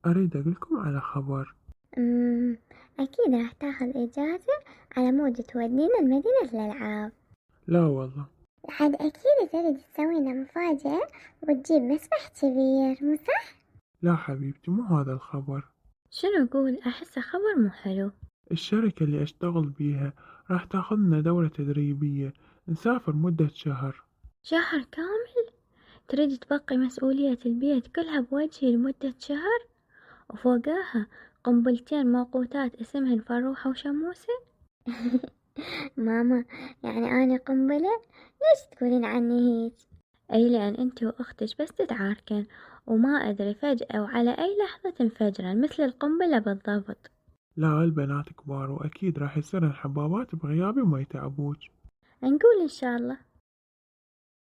أريد أقولكم على خبر. أمم أكيد راح تاخذ إجازة على مود تودينا لمدينة الألعاب. لا والله. عاد أكيد تريد تسوينا مفاجأة وتجيب مسبح كبير مو صح؟ لا حبيبتي، مو هذا الخبر. شنو أقول؟ أحسه خبر مو حلو. الشركة اللي أشتغل بيها راح تاخذنا دورة تدريبية، نسافر مدة شهر. شهر كامل؟ تريد تبقي مسؤولية البيت كلها بوجهي لمدة شهر؟ وفوقاها قنبلتين موقوتات اسمهن فروحة وشموسة. ماما، يعني أنا قنبلة؟ ليش تقولين عني هيك؟ أي لأن أنت وأختك بس تتعاركن وما أدري فجأة وعلى أي لحظة تنفجرن مثل القنبلة بالضبط. لا، البنات كبار وأكيد راح يصيرن حبابات بغيابي وما يتعبوك. نقول إن شاء الله.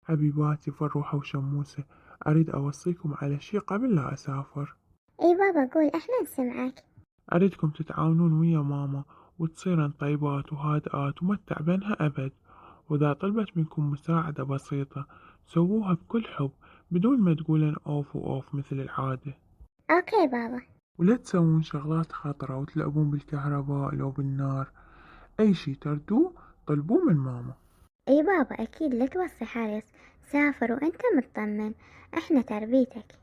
حبيباتي فروحة وشموسة، أريد أوصيكم على شي قبل لا أسافر. أي بابا قول، إحنا نسمعك. أريدكم تتعاونون ويا ماما وتصيرن طيبات وهادئات وما تتعبنها أبد. وإذا طلبت منكم مساعدة بسيطة سووها بكل حب، بدون ما تقولن أوف وأوف مثل العادة. أوكي بابا. ولا تسوون شغلات خطرة وتلعبون بالكهرباء لو بالنار. أي شي تردوه طلبوه من ماما. أي بابا أكيد لا توصي حارس، سافر وأنت مطمن، إحنا تربيتك.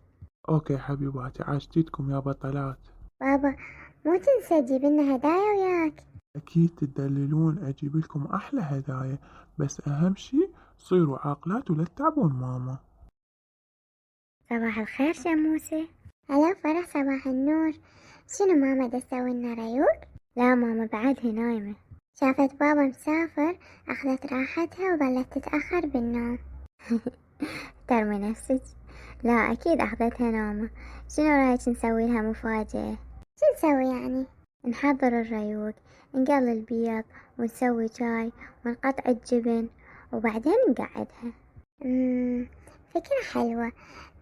أوكي حبيباتي، عاشتيتكم يا بطلات. بابا، مو تنسى تجيب لنا هدايا وياك. أكيد تدللون أجيب لكم أحلى هدايا، بس أهم شي صيروا عاقلات ولا تتعبون ماما. صباح الخير شموسة. هلا فرح، صباح النور. شنو ماما دا تسوي لنا ريوق؟ لا ماما بعدها نايمة، شافت بابا مسافر أخذت راحتها وظلت تتأخر بالنوم. ترمي نفسك. لا أكيد أخذتها نومة. شنو رأيك نسوي لها مفاجأة؟ شو نسوي يعني؟ نحضر الريوق، نقلي البيض ونسوي شاي ونقطع الجبن وبعدين نقعدها. فكرة حلوة،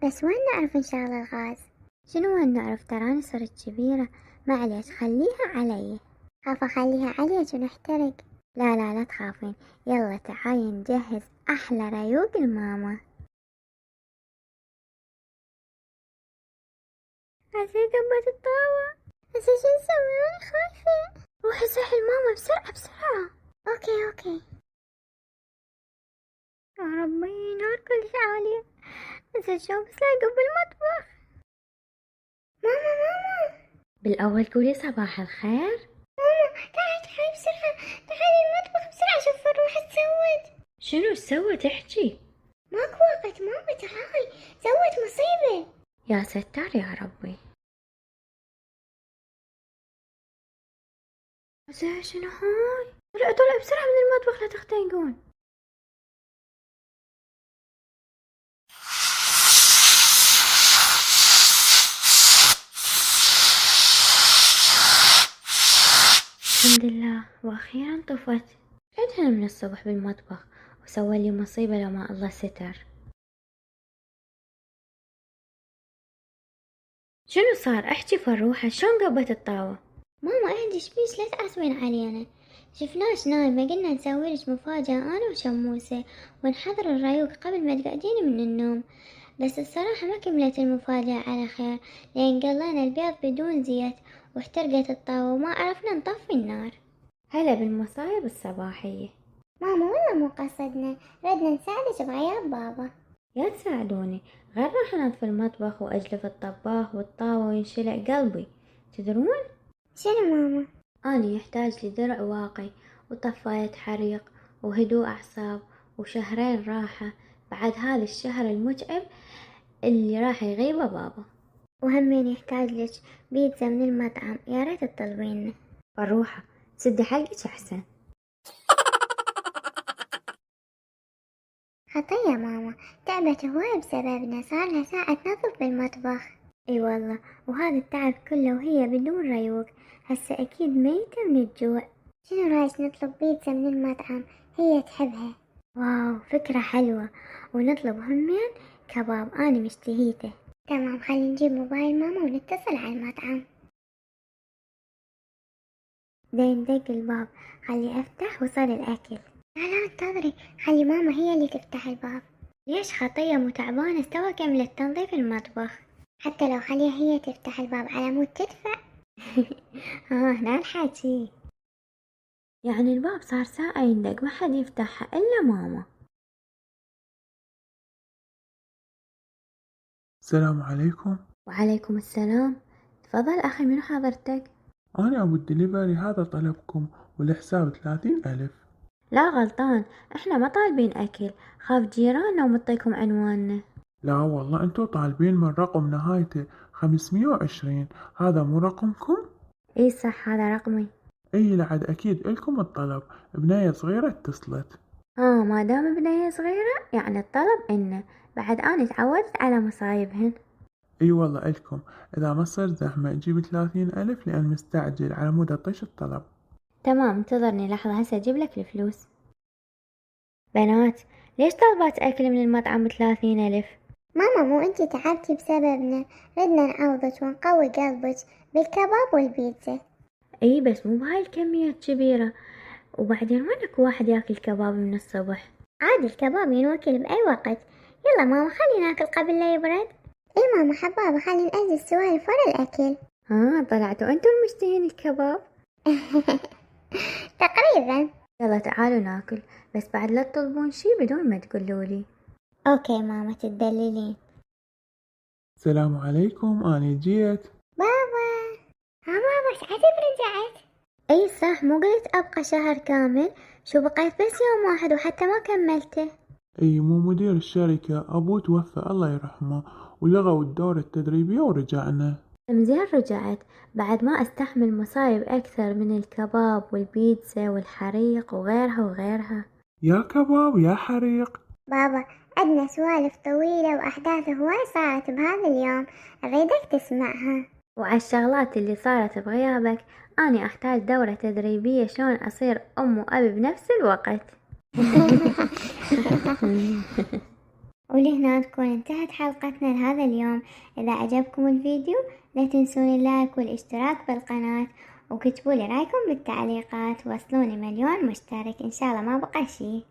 بس وين نعرف نشغل الغاز؟ شنو وين نعرف؟ تراني صرت كبيرة. معليش خليها علي. خاف أخليها عليك ونحترق. لا لا لا تخافين، يلا تعالي نجهز أحلى ريوق لماما. عسى قبة الطاوة. عسى شو نسوي؟ أنا خايفة. روحي صحي الماما بسرعة بسرعة. أوكي أوكي. يا ربي نار كلش عالية. عسى شو بس لا قبل المطبخ. ماما ماما. بالأول قولي صباح الخير. ماما تعالي تعالي بسرعة، تعالي المطبخ بسرعة شوف نروح تسوت. شنو سوت احكي؟ ماكو وقت ماما، تعالي سوت مصيبة. يا ستار يا ربي. زين شنو هاي؟ طلع طلع بسرعة من المطبخ لا تختنقون. الحمد لله وأخيرا طفت. عدنا من الصبح بالمطبخ وسوى لي مصيبة لو ما الله ستر. شنو صار؟ احكي فروحة، شلون قبت الطاوة؟ ماما اهدي شبيش لا تعصبين علينا. شفناش نايمة قلنا نسويلك مفاجأة أنا وشموسة ونحضر الريوق قبل ما تقعدين من النوم. بس الصراحة ما كملت المفاجأة على خير، لأن قلينا البيض بدون زيت واحترقت الطاوة وما عرفنا نطفي النار. هلا بالمصايب الصباحية. ماما والله مو قصدنا، ردنا نساعدك بغياب بابا. يا تساعدوني، غير راح انظف المطبخ واجلف الطباخ والطاوة وينشلع قلبي. تدرون؟ شنو ماما؟ أنا يحتاج لي درع واقي وطفاية حريق وهدوء أعصاب وشهرين راحة بعد هذا الشهر المتعب اللي راح يغيبه بابا. وهمين يحتاج لك بيتزا من المطعم، يا ريت تطلبينه. فروحة سدي حلقك أحسن. خطية ماما، تعبت هواي بسببنا، صارلها ساعة تنظف بالمطبخ. اي والله، وهذا التعب كله وهي بدون ريوق، هسه اكيد ميتة من الجوع. شنو رايك نطلب بيتزا من المطعم؟ هي تحبها. واو فكرة حلوة، ونطلب همين كباب انا مشتهيته. تمام، خلي نجيب موبايل ماما ونتصل على المطعم. دين دق الباب، خلي افتح وصل الاكل. لا لا انتظري، خلي ماما هي اللي تفتح الباب. ليش خطية مو تعبانة؟ استوى كملت تنظيف المطبخ. حتى لو خليها هي تفتح الباب على مود تدفع. ها هنا الحكي. يعني الباب صار ساعة يندق ما حد يفتحها إلا ماما. السلام عليكم. وعليكم السلام. تفضل أخي، منو حضرتك؟ أنا أبو الدليفري، هذا طلبكم والحساب 30,000. لا غلطان، إحنا ما طالبين أكل، خاف جيراننا ومطيكم عنواننا. لا والله أنتوا طالبين من رقم نهايته 520، هذا مو رقمكم؟ إي صح، هذا رقمي. أي لعد أكيد إلكم الطلب، بنية صغيرة اتصلت. ما دام بنية صغيرة يعني الطلب إنه بعد أنا تعودت على مصايبهن. اي والله إلكم، اذا ما صار زحمة جيب 30,000 لان مستعجل على مود اطيش الطلب. تمام، انتظرني لحظة هسه أجيب لك الفلوس. بنات، ليش طلبت أكل من المطعم ب30,000؟ ماما مو انتي تعبتي بسببنا، ردنا نعوضك ونقوي قلبك بالكباب والبيتزا. اي بس مو بهاي الكمية الكبيرة، وبعدين وين اكو واحد ياكل كباب من الصبح؟ عادي الكباب ينوكل بأي وقت. يلا ماما خلينا ناكل قبل لا يبرد. اي ماما حبابة، خلي نأجل السوالف ورا الأكل. طلعتوا انتوا المشتهين الكباب. تقريبا. يلا تعالوا ناكل، بس بعد لا تطلبون شي بدون ما تقولولي. اوكي ماما تدللين. السلام عليكم، أنا جيت. بابا. ماما ايش عجب رجعت؟ اي صح، مو قلت ابقى شهر كامل؟ شو بقيت بس يوم واحد وحتى ما كملته. اي مو مدير الشركة، ابوه توفى الله يرحمه، ولغوا الدورة التدريبية ورجعنا. مزيان رجعت، بعد ما استحمل مصايب اكثر من الكباب والبيتزا والحريق وغيرها وغيرها. يا كباب يا حريق. بابا عندنا سوالف طويلة وأحداث هواي صارت بهذا اليوم، أريدك تسمعها. وعلى الشغلات اللي صارت بغيابك أنا أحتاج دورة تدريبية شلون أصير أم وأب بنفس الوقت. ولهنا تكون انتهت حلقتنا لهذا اليوم. إذا عجبكم الفيديو لا تنسون اللايك والاشتراك بالقناة، وكتبوا لي رأيكم بالتعليقات، وصلوني 1,000,000 مشترك إن شاء الله ما بقى شي.